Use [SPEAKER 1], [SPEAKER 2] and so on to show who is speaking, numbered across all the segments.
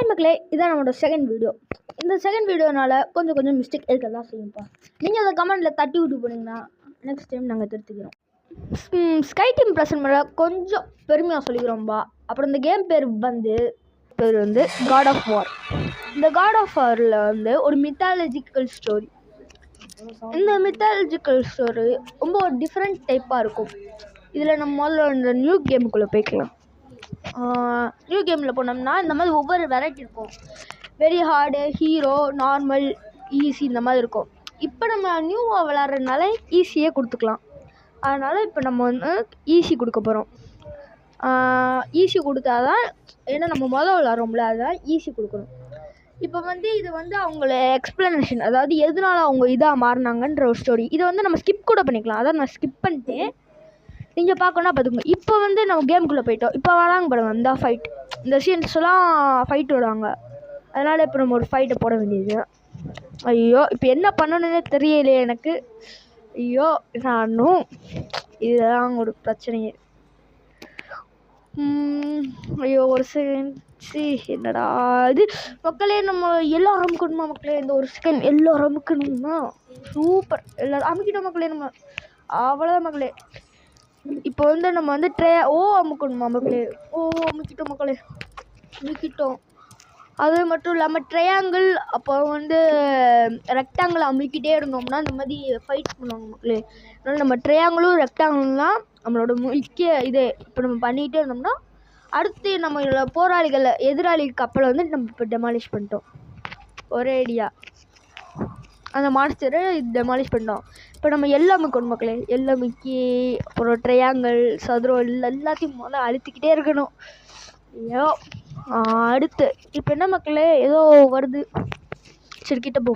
[SPEAKER 1] Hi மக்களே, இதான் நம்மளோட செகண்ட் வீடியோ. இந்த செகண்ட் வீடியோனால கொஞ்சம் மிஸ்டேக் இருக்கதான் செய்யும்ப்பா. நீங்கள் அதை கமெண்டில் தட்டி விட்டு போனீங்கன்னா நெக்ஸ்ட் டைம் நாங்கள் திருத்திக்கிறோம். ஸ்கை டீம் ப்ரெசன்ட் பண்ண கொஞ்சம் பெருமையாக சொல்லிக்கிறோம்பா. அப்புறம் இந்த கேம் பேர் வந்து காட் ஆஃப் வார். இந்த காட் ஆஃப் வாரில் வந்து ஒரு மித்தாலஜிக்கல் ஸ்டோரி. இந்த மித்தாலஜிக்கல் ஸ்டோரி ரொம்ப ஒரு டிஃப்ரெண்ட் டைப்பாக இருக்கும். இதில் நம்ம முதல்ல இந்த நியூ கேமுக்குள்ளே போய்க்கலாம். நியூ கேமில் போனோம்னா இந்த மாதிரி ஒவ்வொரு வெரைட்டி இருக்கும். Very hard, hero, normal, easy இந்த மாதிரி இருக்கும். இப்போ நம்ம நியூவாக விளாட்றதுனால ஈஸியே கொடுத்துக்கலாம். அதனால் இப்போ நம்ம வந்து ஈஸி கொடுக்க போகிறோம். ஈஸி கொடுத்தா தான், ஏன்னா நம்ம முதல்ல விளாட்றோம்ல, அதுதான் ஈஸி கொடுக்கணும். இப்போ வந்து இது வந்து அவங்கள எக்ஸ்ப்ளனேஷன், அதாவது எதனால அவங்க இதாக மாறினாங்கன்ற ஒரு ஸ்டோரி. இதை வந்து நம்ம ஸ்கிப் கூட பண்ணிக்கலாம். அதான் நான் ஸ்கிப் பண்ணிட்டு நீங்கள் பார்க்கணுன்னா பார்த்துக்கோங்க. இப்போ வந்து நம்ம கேமுக்குள்ளே போயிட்டோம். இப்போ வராங்க பாருங்க இந்த ஃபைட், இந்த சீன்ஸ்லாம் ஃபைட் விடுவாங்க. அதனால் இப்போ நம்ம ஒரு ஃபைட்டை போட வேண்டியது. ஐயோ, இப்போ என்ன பண்ணணுன்னே தெரியலையே எனக்கு. ஐயோ, நானும் இதுதான் ஒரு பிரச்சனையே. ஐயோ, ஒரு செகண்ட். என்னடா இது மக்களே, நம்ம எல்லோரும் அமுக்கணுமா மக்களே? இந்த ஒரு செகண்ட் எல்லோரும் அமுக்கணுமா? சூப்பர், எல்லோரும் அமுக்கிட்டோம் மக்களே. நம்ம அவ்வளோதான் மக்களே. இப்போ வந்து நம்ம வந்து அமுக்கணுமா மக்களே? அமுக்கிட்டோம் மக்களே, அமுக்கிட்டோம். அது மட்டும் இல்லாமல் ட்ரையாங்கிள், அப்போ வந்து ரெக்டாங்கிள் அமுக்கிட்டே இருந்தோம்னா இந்த மாதிரி ஃபைட் பண்ணுவாங்க மக்களே. அதனால் நம்ம ட்ரையாங்கிளும் ரெக்டாங்கிள்லாம் நம்மளோட முக்கிய இது. இப்போ நம்ம பண்ணிகிட்டே இருந்தோம்னா அடுத்து நம்ம போராளிகள், எதிராளி கப்பலை வந்து நம்ம இப்போ டெமாலிஷ் பண்ணிட்டோம் ஒரே ஐடியா. அந்த மான்ஸ்டரை டெமாலிஷ் பண்ணிட்டோம். இப்போ நம்ம எல்லாமே கொண்டு மக்களே, எல்லாமிக்கி அப்புறம் ட்ரையாங்கிள், சதுரம் எல்லாத்தையும் முதல்ல அழுத்திக்கிட்டே இருக்கணும். ஐயோ, அடுத்து இப்போ என்ன மக்களே, ஏதோ வருது. சரி, கிட்ட போ.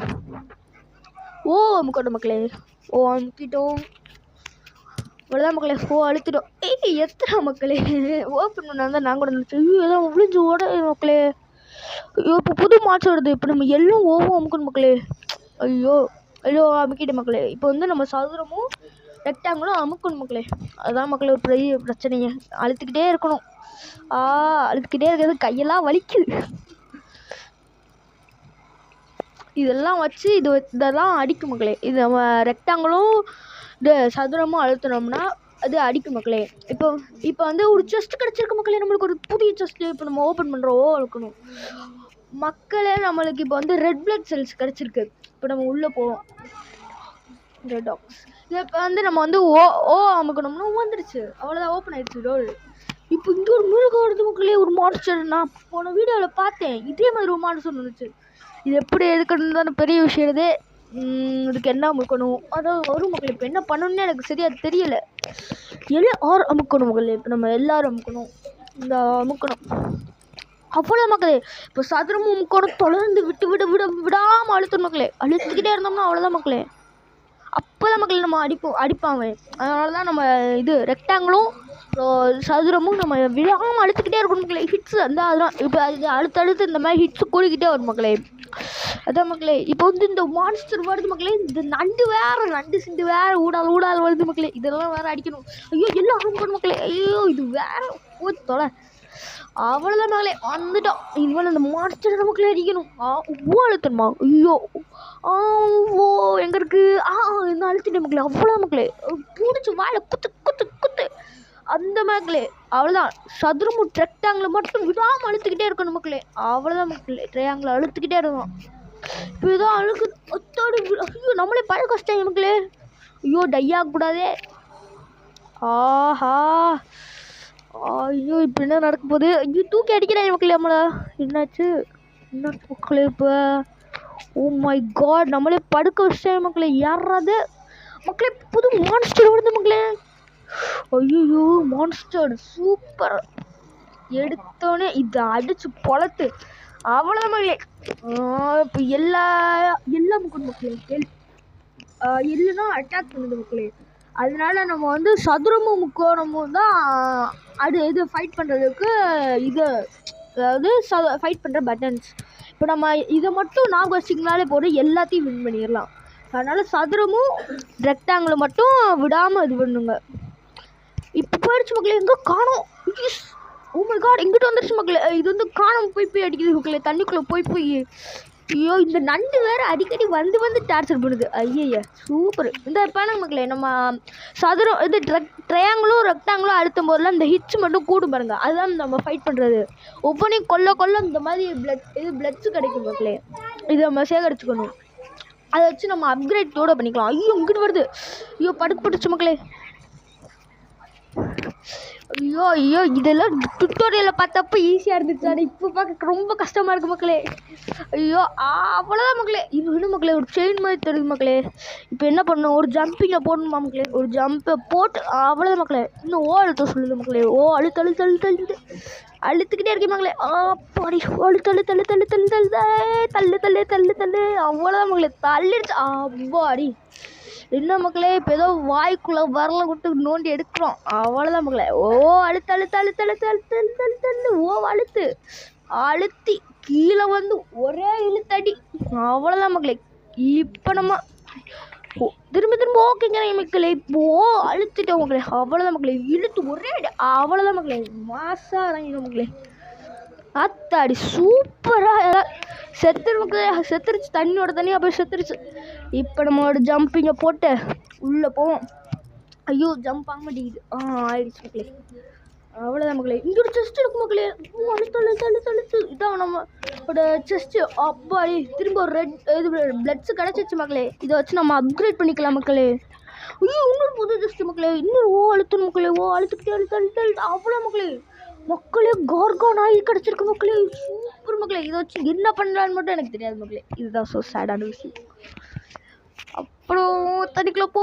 [SPEAKER 1] அமுக்கணும் மக்களே. அமுக்கிட்டோம். இவ்வளோதான் மக்களே. அழுத்திட்டோம். எத்தனை மக்களே ஓப்பன் பண்ணால் நான் கூட நினச்சேன் எல்லாம் விழிஞ்சு ஓட மக்களே. ஐயோ, இப்போ புது மாற்றம் வருது. இப்போ நம்ம எல்லாம் அமுக்கணும் மக்களே. ஐயோ அமுக்கிட்டு மக்களே. இப்போ வந்து நம்ம சதுரமும் ரெக்டாங்கிளும் அமுக்கணும் மக்களே. அதுதான் மக்களே ஒரு பெரிய பிரச்சனையே. அழுத்திக்கிட்டே இருக்கணும். அழுத்திக்கிட்டே இருக்கிறது கையெல்லாம் வலிக்குது. இதெல்லாம் வச்சு இதெல்லாம் அடிக்கும் மக்களே. இது நம்ம ரெக்டாங்கிளும் இந்த சதுரமும் அழுத்தினோம்னா அது அடிக்கும் மக்களே. இப்போ வந்து ஒரு செஸ்ட் கிடச்சிருக்கு மக்களே, நம்மளுக்கு ஒரு புதிய செஸ்ட்டு. இப்போ நம்ம ஓப்பன் பண்ணுறோம், அழுக்கணும் மக்களே. நம்மளுக்கு இப்போ வந்து ரெட் பிளட் செல்ஸ் கிடச்சிருக்கு. இப்போ நம்ம உள்ளே போவோம். ரெட் டாக்ஸ் இதை இப்போ வந்து நம்ம வந்து அமுக்கணும்னா வந்துடுச்சு. அவ்வளோதான், ஓப்பன் ஆகிடுச்சு டோர். இப்போ இங்கே ஒரு மிருகம் வருது மக்களே, ஒரு மான்ஸ்டர். நான் போன வீடியோவில் பார்த்தேன், இதே மாதிரி ஒரு மான்ஸ்டர் வந்துச்சு. இது எப்படி எதுக்கணும் தானே பெரிய விஷயம். இதுக்கு என்ன அமுக்கணும் அதாவது வரும் மக்களே. இப்போ என்ன பண்ணணும்னு எனக்கு சரியாக தெரியலை. எல்லாரும் அமுக்கணும் மக்களே. இப்போ நம்ம எல்லாரும் அமுக்கணும். இந்த அமுக்கணும் அவ்வளோ மக்களே. இப்போ சதுரமும் அமுக்கணும். தொடர்ந்து விடாமல் அழுத்தணும் மக்களே. அழுத்திக்கிட்டே இருந்தோம்னா அவ்வளோதான் மக்களே. அப்போ தான் மக்களே நம்ம அடிப்பாங்க. அதனால தான் நம்ம இது ரெக்டாங்கிளும் சதுரமும் நம்ம விடாமல் அழுத்திக்கிட்டே இருக்கணும் மக்களே. ஹிட்ஸு அதெல்லாம் இப்போ அது அடுத்தடுத்து இந்த மாதிரி ஹிட்ஸு கூடிக்கிட்டே வரும் மக்களே. அதான் மக்களே. இப்போ வந்து இந்த மான்ஸ்டர் வருது மக்களே. இந்த நண்டு சிண்டு வேறு ஊடால் வருது மக்களே. இதெல்லாம் வேறு அடிக்கணும். ஐயோ, எல்லாம் அமுக்கணும் மக்களே. ஐயோ, இது வேறு போய் தொலை. அவ்வளோதான் மகளே, வந்துட்டோம். இனிமேல் அந்த மான்ஸ்டர் நமக்குள்ளே அடிக்கணும். அழுத்தணுமா? ஐயோ, எங்கே இருக்கு? இந்த அழுத்திட்ட மக்களே. அவ்வளோ மக்களே, பிடிச்சி வாழை குத்து அந்த மக்களே. அவ்வளோதான். சதுரமும் ரெக்டாங்கில் மட்டும் விடாமல் அழுத்திக்கிட்டே இருக்கணும் மக்களே. அவ்வளோதான் மக்களே. ட்ரையாங்கில் அழுத்திக்கிட்டே இருக்கணும். இப்போ ஏதோ அழுக்கு ஒத்தோடு. ஐயோ, நம்மளே பழ கஷ்டம் மக்களே. ஐயோ, டையாகக்கூடாதே. ஐயோ, இப்போ என்ன நடக்க போகுது? ஐயோ, தூக்கி அடிக்கிறேன் மக்களே. நம்மளை என்னாச்சு மக்களே? இப்போ மை காட், நம்மளே படுக்க வச்சேன் மக்களே. யாராவது மக்களே, புது மான்ஸ்டர் வருது மக்களே. ஐயோ, மான்ஸ்டர் சூப்பர். எடுத்தோடனே இதை அடிச்சு பொழத்து. அவ்வளோதான் மக்களே. இப்போ எல்லாம் மக்களே. இல்லைன்னா அட்டாக் பண்ணுது மக்களே. அதனால நம்ம வந்து சதுரமும் முக்கோணமும் தான் இது ஃபைட் பண்ணுறதுக்கு அதாவது ஃபைட் பண்ணுற பட்டன்ஸ். இப்போ நம்ம இதை மட்டும் ஞாபகம் வச்சிங்கனாலே போதும், எல்லாத்தையும் வின் பண்ணிடலாம். அதனால் சதுரமும் ரெக்டாங்கிளும் மட்டும் விடாமல் இது பண்ணுங்க. இப்போ போயிடுச்சு மக்களே. எங்கே காணோம்? ஓ மை காட் இங்கிட்ட வந்துருச்சு மக்களே. இது வந்து காணாமல் போய் அடிக்குது மக்களே, தண்ணிக்குள்ளே போய். ஐயோ இந்த நண்டு வேறு அடிக்கடி வந்து டார்ச்சர் பண்ணுது. ஐயய்ய சூப்பர். இந்த பாருங்க மக்களே, நம்ம சதுரம் இது ட்ரையாங்கிளும் ரெக்டாங்கிளும் அழுத்தும் போதெல்லாம் இந்த ஹிட்ஸ் மட்டும் கூடும் பாருங்க. அதுதான் நம்ம ஃபைட் பண்ணுறது. ஒவ்வொன்றையும் கொல்ல இந்த மாதிரி பிளட்ஸ் கிடைக்கும் மக்களே. இதை நம்ம சேகரிச்சுக்கணும். அதை வச்சு நம்ம அப்கிரேட் கூட பண்ணிக்கலாம். ஐயோ இங்கிட்டு வருது. ஐயோ படுச்சு மக்களே. ஐயோ இதெல்லாம் டுட்டோரியலில் பார்த்தப்போ ஈஸியாக இருந்துச்சு. ஆனால் இப்போ பார்க்க ரொம்ப கஷ்டமாக இருக்குது மக்களே. ஐயோ அவ்வளோதான் மக்களே. இது இன்னும் மக்களே ஒரு செயின் மாதிரி தெரியுது மக்களே. இப்போ என்ன பண்ணணும், ஒரு ஜம்பிங்கை போடணுமா மக்களே. ஒரு ஜம்பை போட்டு அவ்வளோதான் மக்களே. இன்னும் அழுத்த சொல்லுது மக்களே. அழுத்துக்கிட்டே இருக்கேன் மக்களே. அப்படி தள்ளு அவ்வளோதான் மக்களே. தள்ளிடுச்சு அவ்வாடி. என்ன மக்களே இப்போ ஏதோ வாய்க்குள்ளே வரல விட்டு நோண்டி எடுக்கிறோம். அவ்வளோதான் மக்களே. அழுத்தி கீழே வந்து ஒரே இழுத்தடி. அவ்வளோதான் மக்களே. இப்போ நம்ம திரும்ப ஓகேங்க மக்களே. இப்போ அழுத்திட்டோம் மக்களே. அவ்வளோதான் மக்களே. இழுத்து ஒரே அடி. அவ்வளோதான் மக்களே. மாசா இறங்கிடும் மக்களே. அத்தாடி சூப்பராக செத்துருச்சு. தண்ணியோட தண்ணியாக போய் செத்துருச்சு. இப்போ நம்மளோட ஜம்பிங்கை போட்டு உள்ளே போவோம். ஐயோ ஜம்ப் ஆக மாட்டேங்குது. ஆயிடுச்சு மக்களே. அவ்வளோதான் மக்களே. இங்கே ஒரு செஸ்ட் இருக்கு மக்களே. அழுத்து இதான் நம்மளோட செஸ்ட்டு. அப்பாடி திரும்ப ஒரு பிளட்ஸ் கிடச்சிச்சு மக்களே. இதை வச்சு நம்ம அப்கிரேட் பண்ணிக்கலாம் மக்களே. ஐயோ இன்னொரு புது செஸ்ட்டு மக்களே. இன்னொரு அழுத்தணும் மக்களே. அழுத்துக்கிட்டே அவ்வளோ மக்களே கார்கான் ஆகி கிடச்சிருக்கு மக்களே. சூப்பர் மக்களே. இதை வச்சு என்ன பண்ணலான்னு மட்டும் எனக்கு தெரியாது மக்களே. இதுதான் ஸோ சேடான விஷயம். அப்புறம் தண்ணிக்குள்ளே போ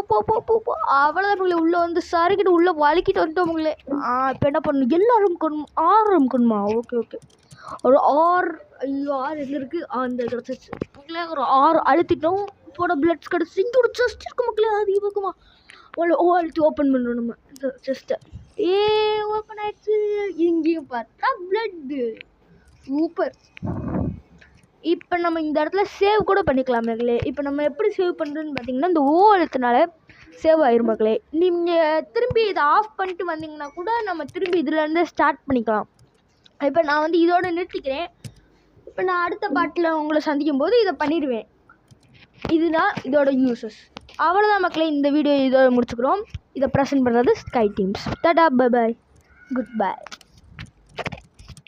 [SPEAKER 1] அவ்வளோதான் மக்களே. உள்ளே வந்து சரிக்கிட்டு உள்ளே வலிக்கிட்டு வந்துட்டோம் மக்களே. இப்போ என்ன பண்ணணும், எல்லாரும் கொண்ணுமா. ஓகே ஒரு 6 எங்கே இருக்குது அந்த கிடச்சிச்சு மக்களே. ஒரு 6 அழுத்திட்டோம். இப்போட பிளட்ஸ் கிடச்சி. இங்கே ஒரு செஸ்ட் இருக்குது மக்களே. அது பக்கமா அழுத்தி ஓப்பன் பண்ணுறோம் நம்ம இந்த செஸ்ட்டை. ஓப்பன் ஆயிடுச்சு. இங்கேயும் பார்த்தா பிளட்டு. சூப்பர். இப்போ நம்ம இந்த இடத்துல சேவ் கூட பண்ணிக்கலாம் மக்களே. இப்போ நம்ம எப்படி சேவ் பண்ணுறதுன்னு பார்த்தீங்கன்னா, இந்த அழுத்தினால சேவ் ஆயிரும் மக்களே. நீங்கள் திரும்பி இதை ஆஃப் பண்ணிட்டு வந்தீங்கன்னா கூட நம்ம திரும்பி இதுலேருந்து ஸ்டார்ட் பண்ணிக்கலாம். இப்போ நான் வந்து இதோட நிறுத்திக்கிறேன். இப்போ நான் அடுத்த பாட்டில் உங்களை சந்திக்கும் போது இதை பண்ணிடுவேன். இதுதான் இதோட யூசஸ். அவ்வளோதான் மக்களே. இந்த வீடியோ இதோட முடிச்சுக்கிறோம். இதை ப்ரெசென்ட் பண்ணுறது sky teams. Tata bye bye good bye.